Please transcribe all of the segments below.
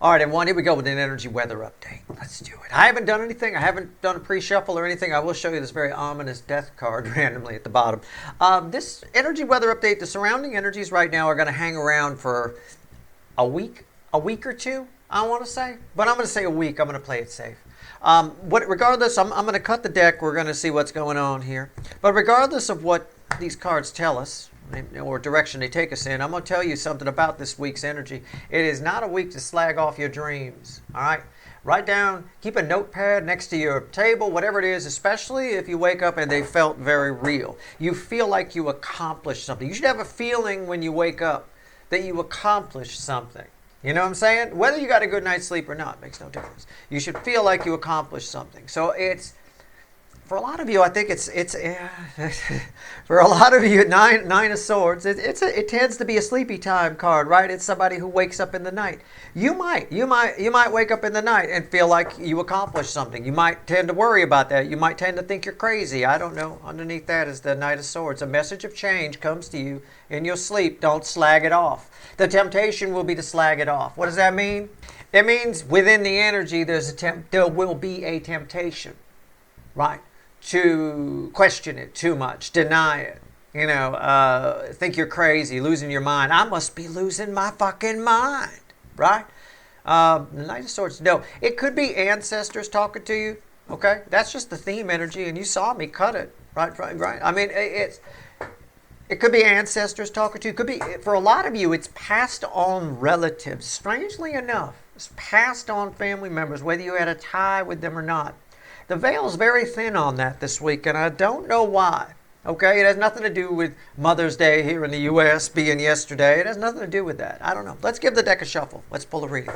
All right, everyone, here we go with an energy weather update. Let's do it. I haven't done anything. I haven't done a pre-shuffle or anything. I will show you this very ominous death card randomly at the bottom. This energy weather update, the surrounding energies right now are going to hang around for a week or two, I want to say. But I'm going to say a week. I'm going to play it safe. Regardless, I'm going to cut the deck. We're going to see what's going on here. But regardless of what these cards tell us, or direction they take us in, I'm going to tell you something about this week's energy. It is not a week to slag off your dreams, all right? Write down, keep a notepad next to your table, whatever it is, especially if you wake up and they felt very real. You feel like you accomplished something. You should have a feeling when you wake up that you accomplished something. You know what I'm saying? Whether you got a good night's sleep or not makes no difference. You should feel like you accomplished something. So it's, for a lot of you, I think it's for a lot of you, nine of swords, it tends to be a sleepy time card, right? It's somebody who wakes up in the night. You might wake up in the night and feel like you accomplished something. You might tend to worry about that. You might tend to think you're crazy. I don't know. Underneath that is the Knight of Swords. A message of change comes to you in your sleep. Don't slag it off. The temptation will be to slag it off. What does that mean? It means within the energy there will be a temptation, right? To question it too much, deny it, think you're crazy, losing your mind. I must be losing my fucking mind, right? The Knight of Swords, no. It could be ancestors talking to you, okay? That's just the theme energy, and you saw me cut it, right? I mean, it could be ancestors talking to you. It could be, for a lot of you, it's passed on relatives. Strangely enough, it's passed on family members, whether you had a tie with them or not. The veil's very thin on that this week, and I don't know why. Okay, it has nothing to do with Mother's Day here in the U.S. being yesterday. It has nothing to do with that. I don't know. Let's give the deck a shuffle. Let's pull a reading.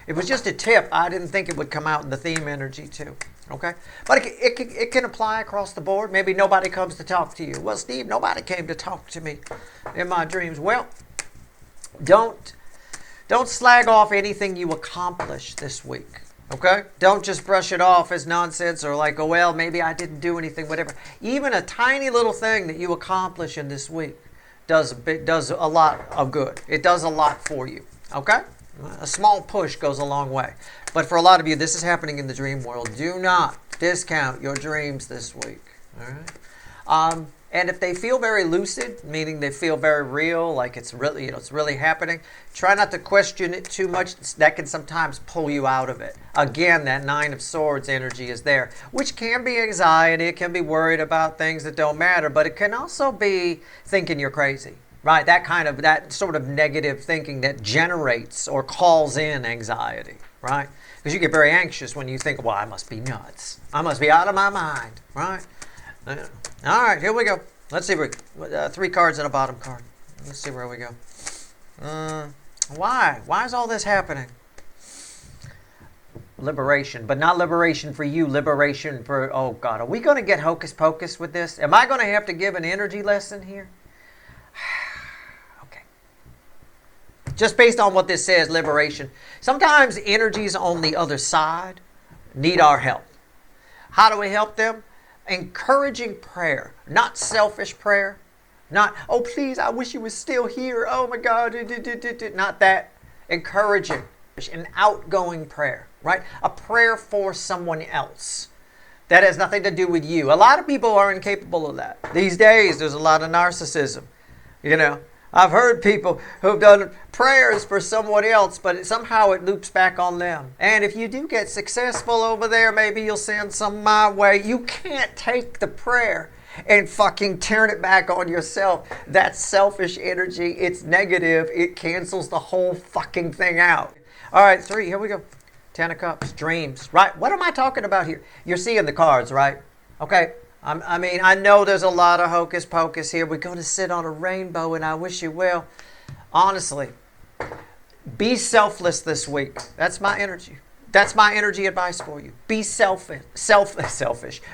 It was just a tip. I didn't think it would come out in the theme energy too. Okay, but it can apply across the board. Maybe nobody comes to talk to you. Well, Steve, nobody came to talk to me in my dreams. Well, don't slag off anything you accomplish this week. Okay? Don't just brush it off as nonsense or like, oh, well, maybe I didn't do anything, whatever. Even a tiny little thing that you accomplish in this week does a lot of good. It does a lot for you. Okay? A small push goes a long way. But for a lot of you, this is happening in the dream world. Do not discount your dreams this week. All right? And if they feel very lucid, meaning they feel very real, like it's really, it's really happening, try not to question it too much. That can sometimes pull you out of it. Again, that Nine of Swords energy is there, which can be anxiety. It can be worried about things that don't matter, but it can also be thinking you're crazy, right? That sort of negative thinking that generates or calls in anxiety, right? Because you get very anxious when you think, well, I must be nuts. I must be out of my mind, right? All right, here we go. Let's see. 3 cards and a bottom card. Let's see where we go. Why? Why is all this happening? Liberation, but not liberation for you. Liberation for, oh God, are we going to get hocus pocus with this? Am I going to have to give an energy lesson here? Okay. Just based on what this says, liberation. Sometimes energies on the other side need our help. How do we help them? Encouraging prayer, not selfish prayer, not, oh please, I wish you were still here, oh my God, not that. Encouraging, an outgoing prayer, right? A prayer for someone else. That has nothing to do with you. A lot of people are incapable of that. These days, there's a lot of narcissism, I've heard people who've done prayers for someone else, but somehow it loops back on them. And if you do get successful over there, maybe you'll send some my way. You can't take the prayer and fucking turn it back on yourself. That's selfish energy. It's negative. It cancels the whole fucking thing out. All right, 3, here we go. 10 of Cups, dreams, right? What am I talking about here? You're seeing the cards, right? Okay. I know there's a lot of hocus pocus here. We're going to sit on a rainbow, and I wish you well. Honestly, be selfless this week. That's my energy. That's my energy advice for you. Be selfish.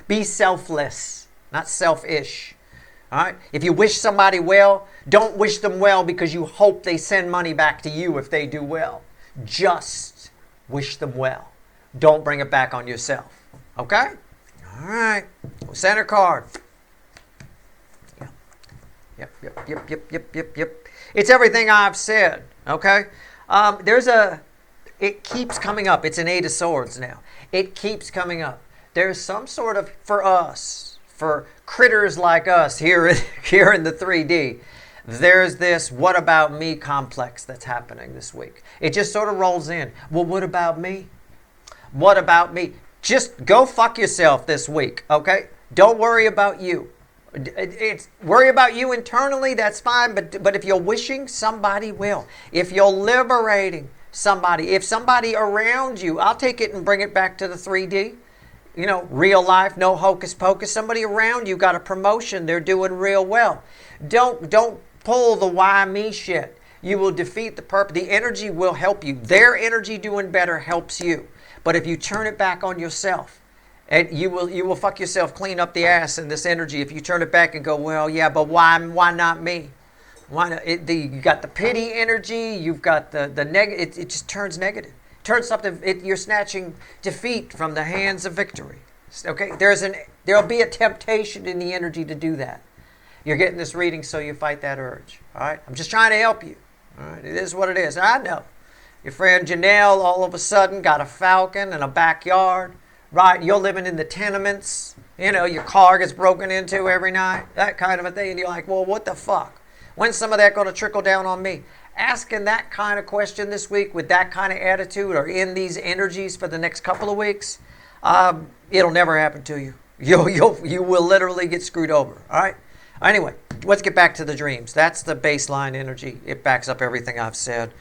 Be selfless, not selfish. All right? If you wish somebody well, don't wish them well because you hope they send money back to you if they do well. Just wish them well. Don't bring it back on yourself. Okay? All right. Center card. Yep. It's everything I've said. Okay? There's a it keeps coming up. It's an 8 of Swords now. It keeps coming up. There's some sort of, for us, for critters like us here in the 3D, there's this what about me complex that's happening this week. It just sort of rolls in. Well, what about me? What about me? Just go fuck yourself this week, okay? Don't worry about you. Worry about you internally, that's fine, but if you're wishing, somebody will. If you're liberating somebody, if somebody around you, I'll take it and bring it back to the 3D. You know, real life, no hocus pocus. Somebody around you got a promotion, they're doing real well. Don't pull the why me shit. You will defeat the purpose. The energy will help you. Their energy doing better helps you. But if you turn it back on yourself, and you will fuck yourself clean up the ass in this energy if you turn it back and go, well, yeah, but why not me? Why not? You got the pity energy. You've got the negative. It just turns negative. Turns something. You're snatching defeat from the hands of victory. Okay, there'll be a temptation in the energy to do that. You're getting this reading, so you fight that urge. All right, I'm just trying to help you. All right, it is what it is. I know. Your friend Janelle all of a sudden got a falcon and a backyard. Right, you're living in the tenements. You know, your car gets broken into every night. That kind of a thing. And you're like, well, what the fuck? When's some of that going to trickle down on me? Asking that kind of question this week with that kind of attitude or in these energies for the next couple of weeks, it'll never happen to you. You will literally get screwed over. All right? Anyway, let's get back to the dreams. That's the baseline energy. It backs up everything I've said.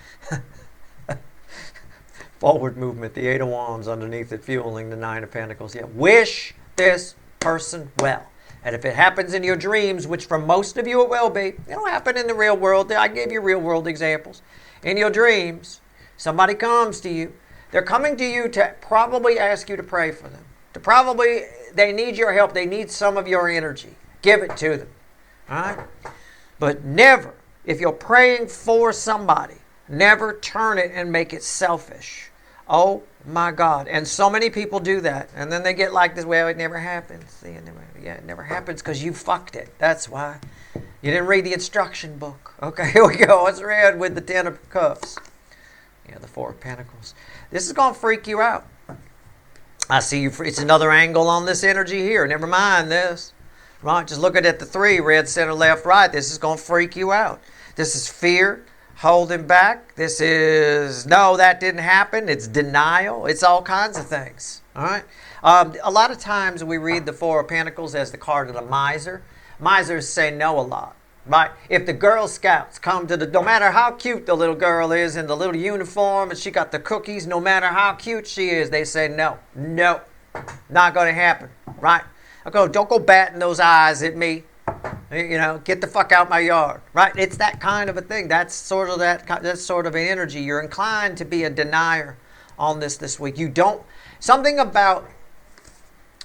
Forward movement, the 8 of Wands underneath it, fueling the 9 of Pentacles. Yeah, wish this person well. And if it happens in your dreams, which for most of you it will be, it'll happen in the real world. I gave you real world examples. In your dreams, somebody comes to you. They're coming to you to probably ask you to pray for them. They need your help. They need some of your energy. Give it to them. All right? But never, if you're praying for somebody, never turn it and make it selfish. Oh my God. And so many people do that. And then they get like this, well, it never happens. See, it never happens because you fucked it. That's why. You didn't read the instruction book. Okay, here we go. Let's read with the 10 of Cups. Yeah, the 4 of Pentacles. This is going to freak you out. I see you. It's another angle on this energy here. Never mind this. Right, just look at the 3, red, center, left, right. This is going to freak you out. This is fear. Holding back. This is, no, that didn't happen. It's denial. It's all kinds of things. All right. A lot of times we read the 4 of Pentacles as the card of the miser. Misers say no a lot. Right? If the Girl Scouts come to no matter how cute the little girl is in the little uniform and she got the cookies, no matter how cute she is, they say no. No. Not going to happen. Right? Don't go batting those eyes at me. You know, get the fuck out my yard, right? It's that kind of a thing. That's sort of an energy. You're inclined to be a denier on this week. Something about,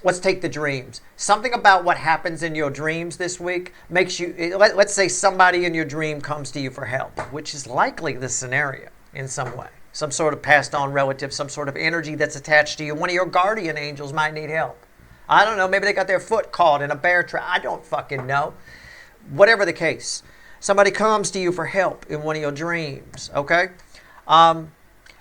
let's take the dreams. Something about what happens in your dreams this week makes you, let's say somebody in your dream comes to you for help, which is likely the scenario in some way. Some sort of passed on relative, some sort of energy that's attached to you. One of your guardian angels might need help. I don't know, maybe they got their foot caught in a bear trap. I don't fucking know. Whatever the case, somebody comes to you for help in one of your dreams, okay?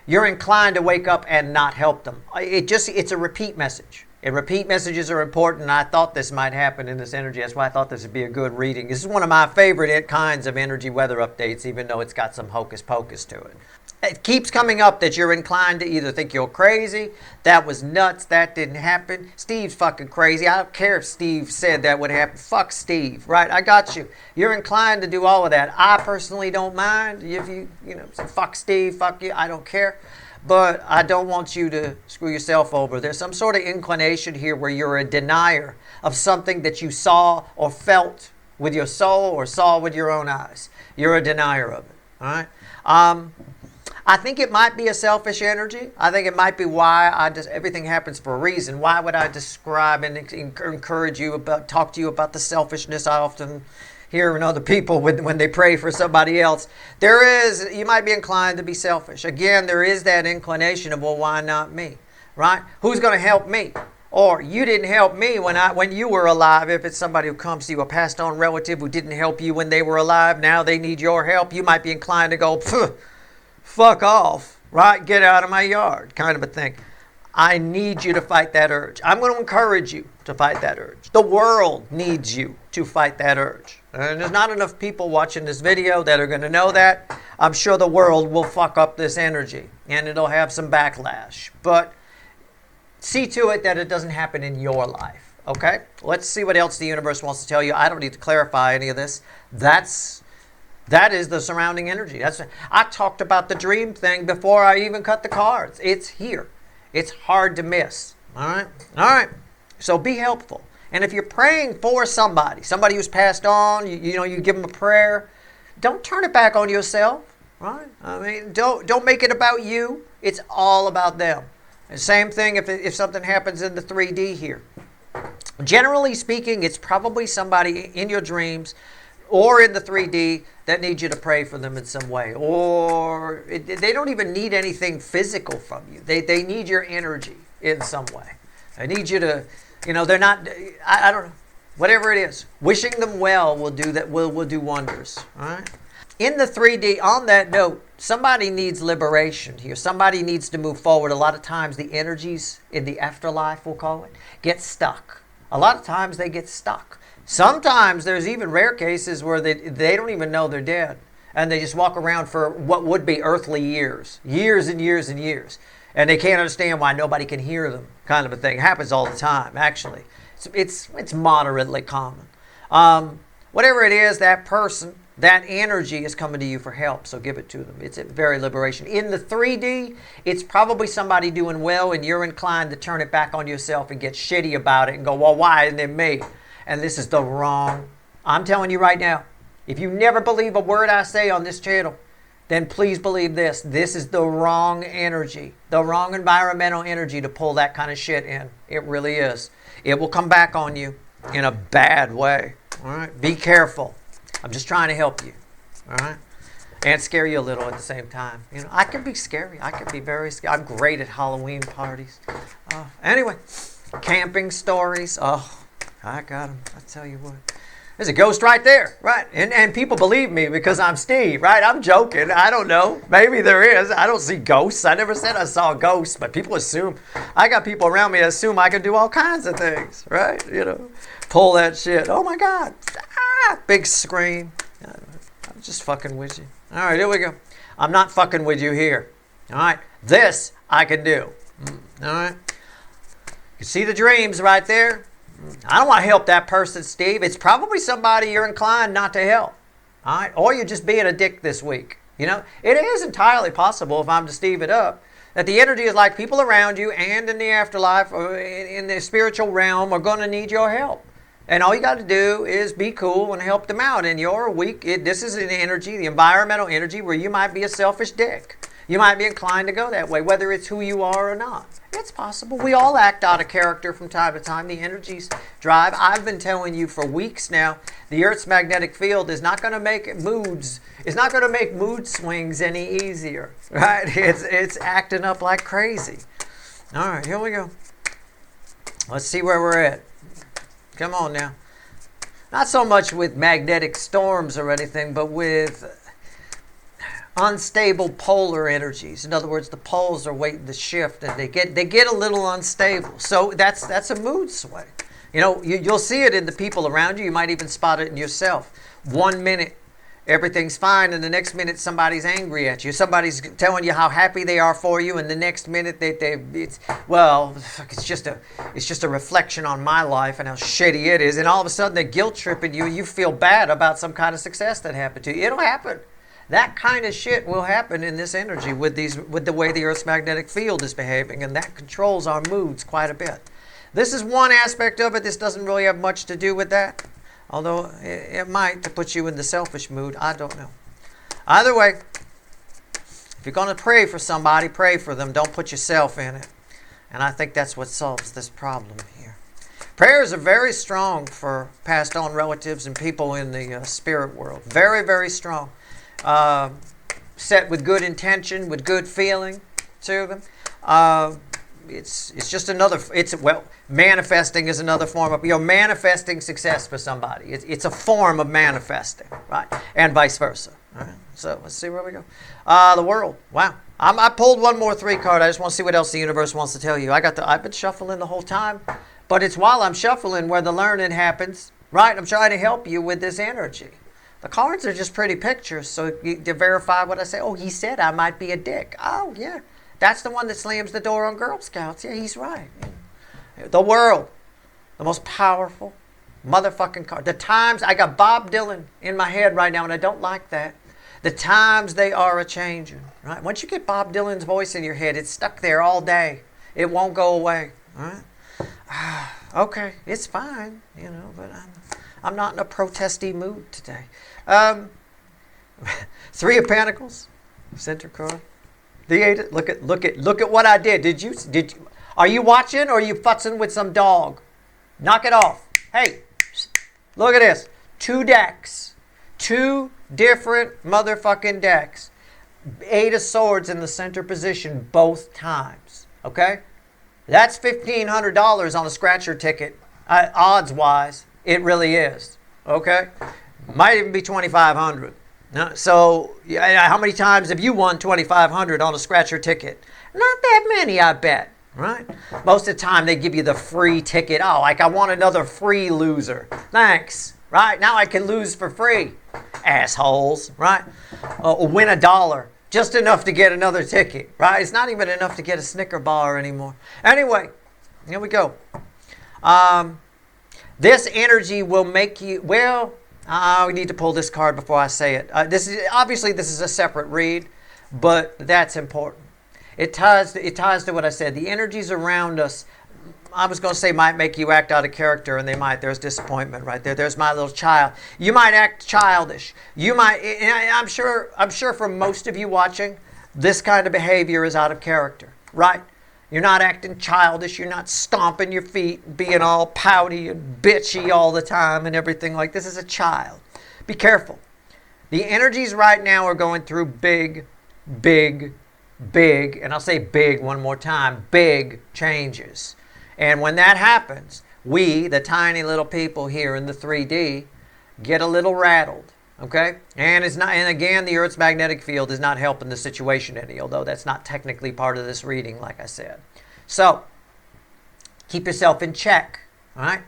You're inclined to wake up and not help them. It's a repeat message. And repeat messages are important. I thought this might happen in this energy. That's why I thought this would be a good reading. This is one of my favorite kinds of energy weather updates, even though it's got some hocus pocus to it. It keeps coming up that you're inclined to either think you're crazy, that was nuts, that didn't happen, Steve's fucking crazy, I don't care if Steve said that would happen, fuck Steve, right? I got you. You're inclined to do all of that. I personally don't mind if you say fuck Steve, fuck you, I don't care. But I don't want you to screw yourself over. There's some sort of inclination here where you're a denier of something that you saw or felt with your soul or saw with your own eyes. You're a denier of it, all right? I think it might be a selfish energy. I think it might be why everything happens for a reason. Why would I describe and encourage you talk to you about the selfishness I often hear in other people when they pray for somebody else? You might be inclined to be selfish. Again, there is that inclination of, well, why not me? Right? Who's going to help me? Or you didn't help me when you were alive. If it's somebody who comes to you, a passed on relative who didn't help you when they were alive, now they need your help. You might be inclined to go, fuck off. right? Get out of my yard, kind of a thing. I need you to fight that urge. I'm going to encourage you to fight that urge. The world needs you to fight that urge. And there's not enough people watching this video that are going to know that. I'm sure the world will fuck up this energy and it'll have some backlash. But see to it that it doesn't happen in your life. Okay? Let's see what else the universe wants to tell you. I don't need to clarify any of this. That is the surrounding energy. I talked about the dream thing before I even cut the cards. It's here. It's hard to miss. All right? All right. So be helpful. And if you're praying for somebody who's passed on, you give them a prayer, don't turn it back on yourself. Right? I mean, don't make it about you. It's all about them. And same thing if something happens in the 3D here. Generally speaking, it's probably somebody in your dreams or in the 3D that needs you to pray for them in some way. Or they don't even need anything physical from you. They need your energy in some way. They need you to, they're not, I don't know, whatever it is. Wishing them well will do that. Will do wonders. All right. In the 3D, on that note, somebody needs liberation here. Somebody needs to move forward. A lot of times the energies in the afterlife, we'll call it, get stuck. A lot of times they get stuck. Sometimes there's even rare cases where they don't even know they're dead. And they just walk around for what would be earthly years. Years and years and years. And they can't understand why nobody can hear them, kind of a thing. It happens all the time, actually. It's moderately common. Whatever it is, that person, that energy is coming to you for help, so give it to them. It's a very liberation. In the 3D, it's probably somebody doing well, and you're inclined to turn it back on yourself and get shitty about it and go, well, why isn't it me? And this is the wrong. I'm telling you right now, if you never believe a word I say on this channel, then please believe this. This is the wrong energy, the wrong environmental energy to pull that kind of shit in. It really is. It will come back on you in a bad way. All right? Be careful. I'm just trying to help you. All right? And scare you a little at the same time. I can be scary. I can be very scary. I'm great at Halloween parties. Anyway, camping stories. Oh, I got them. I tell you what. There's a ghost right there, right? And people believe me because I'm Steve, right? I'm joking. I don't know. Maybe there is. I don't see ghosts. I never said I saw ghosts, but people assume. I got people around me that assume I can do all kinds of things, right? Pull that shit. Oh my God. Big scream. I'm just fucking with you. All right, here we go. I'm not fucking with you here. All right. This I can do. All right. You see the dreams right there? I don't want to help that person, Steve. It's probably somebody you're inclined not to help. All right? Or you're just being a dick this week. It is entirely possible, if I'm to Steve it up, that the energy is like people around you and in the afterlife or in the spiritual realm are going to need your help. And all you got to do is be cool and help them out. And you're weak. This is an energy, the environmental energy, where you might be a selfish dick. You might be inclined to go that way, whether it's who you are or not. It's possible. We all act out of character from time to time. The energies drive. I've been telling you for weeks now, the Earth's magnetic field is not going to make moods. It's not going to make mood swings any easier, right? It's acting up like crazy. All right, here we go. Let's see where we're at. Come on now. Not so much with magnetic storms or anything, but with unstable polar energies. In other words, the poles are waiting to shift, and they get a little unstable. So that's a mood swing. You'll see it in the people around you. You might even spot it in yourself. 1 minute, everything's fine, and the next minute somebody's angry at you. Somebody's telling you how happy they are for you, and the next minute it's just a reflection on my life and how shitty it is. And all of a sudden they're guilt tripping you. You feel bad about some kind of success that happened to you. It'll happen. That kind of shit will happen in this energy with the way the Earth's magnetic field is behaving, and that controls our moods quite a bit. This is one aspect of it. This doesn't really have much to do with that, although it might to put you in the selfish mood. I don't know. Either way, if you're going to pray for somebody, pray for them. Don't put yourself in it. And I think that's what solves this problem here. Prayers are very strong for passed on relatives and people in the spirit world. Very, very strong. Set with good intention, with good feeling to them. It's just another. Manifesting is another form of manifesting success for somebody. It's a form of manifesting, right? And vice versa. Right? So let's see where we go. The world. Wow. I pulled one more 3 card. I just want to see what else the universe wants to tell you. I've been shuffling the whole time, but it's while I'm shuffling where the learning happens, right? I'm trying to help you with this energy. The cards are just pretty pictures, so to verify what I say. Oh, he said I might be a dick. Oh, yeah. That's the one that slams the door on Girl Scouts. Yeah, he's right. The world. The most powerful motherfucking card. The times, I got Bob Dylan in my head right now, and I don't like that. The times they are a-changing, right? Once you get Bob Dylan's voice in your head, it's stuck there all day. It won't go away, all right? Okay, it's fine, but I'm not in a protesty mood today. 3 of Pentacles, center card. The 8. Look at what I did. Did you? Are you watching or are you futzing with some dog? Knock it off. Hey, look at this. 2 decks. 2 different motherfucking decks. 8 of Swords in the center position both times. Okay? That's $1,500 on a scratcher ticket. Odds-wise, it really is. Okay? Might even be $2,500. So, how many times have you won $2,500 on a scratcher ticket? Not that many, I bet. Right? Most of the time, they give you the free ticket. Oh, like I want another free loser. Thanks. Right? Now I can lose for free. Assholes. Right? Or win $1. Just enough to get another ticket. Right? It's not even enough to get a Snicker bar anymore. Anyway, here we go. This energy will make you, we need to pull this card before I say it. This is a separate read, but that's important. It ties to what I said. The energies around us, I was going to say might make you act out of character, and they might. There's disappointment right there. There's my little child. You might act childish. You might, I'm sure for most of you watching, this kind of behavior is out of character, right? You're not acting childish. You're not stomping your feet, being all pouty and bitchy all the time and everything like this. Is a child. Be careful. The energies right now are going through big, and I'll say big one more time, big changes. And when that happens, we, the tiny little people here in the 3D, get a little rattled. Okay? And again, the Earth's magnetic field is not helping the situation any, although that's not technically part of this reading, like I said. So, keep yourself in check. All right?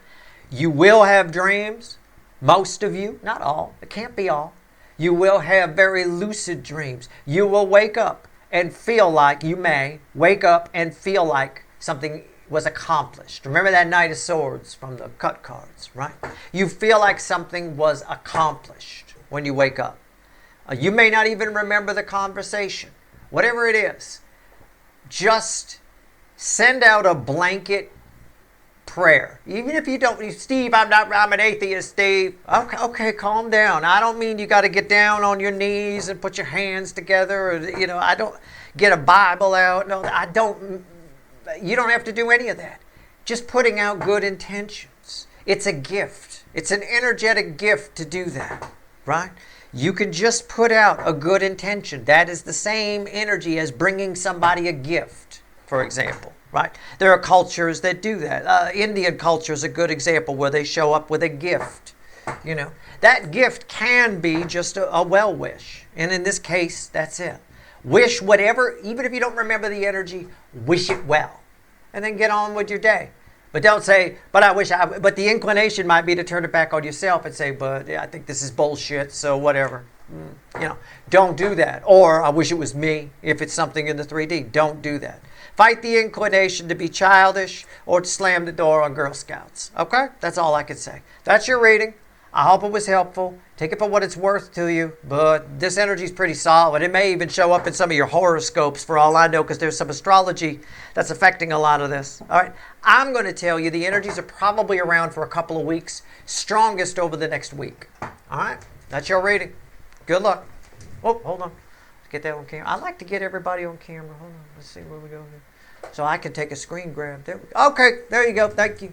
You will have dreams. Most of you, not all. It can't be all. You will have very lucid dreams. You will wake up and feel like, you may wake up and feel like something was accomplished. Remember that Knight of Swords from the cut cards, right? You feel like something was accomplished when you wake up. You may not even remember the conversation. Whatever it is, just send out a blanket prayer. Even if you don't, Steve, I'm an atheist, Steve. Okay, calm down. I don't mean you got to get down on your knees and put your hands together. Or, I don't get a Bible out. No, I don't. You don't have to do any of that. Just putting out good intentions. It's a gift. It's an energetic gift to do that, right? You can just put out a good intention. That is the same energy as bringing somebody a gift, for example, right? There are cultures that do that. Indian culture is a good example where they show up with a gift. That gift can be just a well wish. And in this case, that's it. Wish whatever, even if you don't remember the energy, wish it well. And then get on with your day. But don't say, but the inclination might be to turn it back on yourself and say, but I think this is bullshit, so whatever. Don't do that. Or I wish it was me, if it's something in the 3D. Don't do that. Fight the inclination to be childish or to slam the door on Girl Scouts. Okay? That's all I can say. That's your reading. I hope it was helpful. Take it for what it's worth to you. But this energy is pretty solid. It may even show up in some of your horoscopes for all I know, because there's some astrology that's affecting a lot of this. All right. I'm going to tell you the energies are probably around for a couple of weeks. Strongest over the next week. All right. That's your reading. Good luck. Oh, hold on. Let's get that on camera. I like to get everybody on camera. Hold on. Let's see where we go here. So I can take a screen grab. There we go. Okay. There you go. Thank you.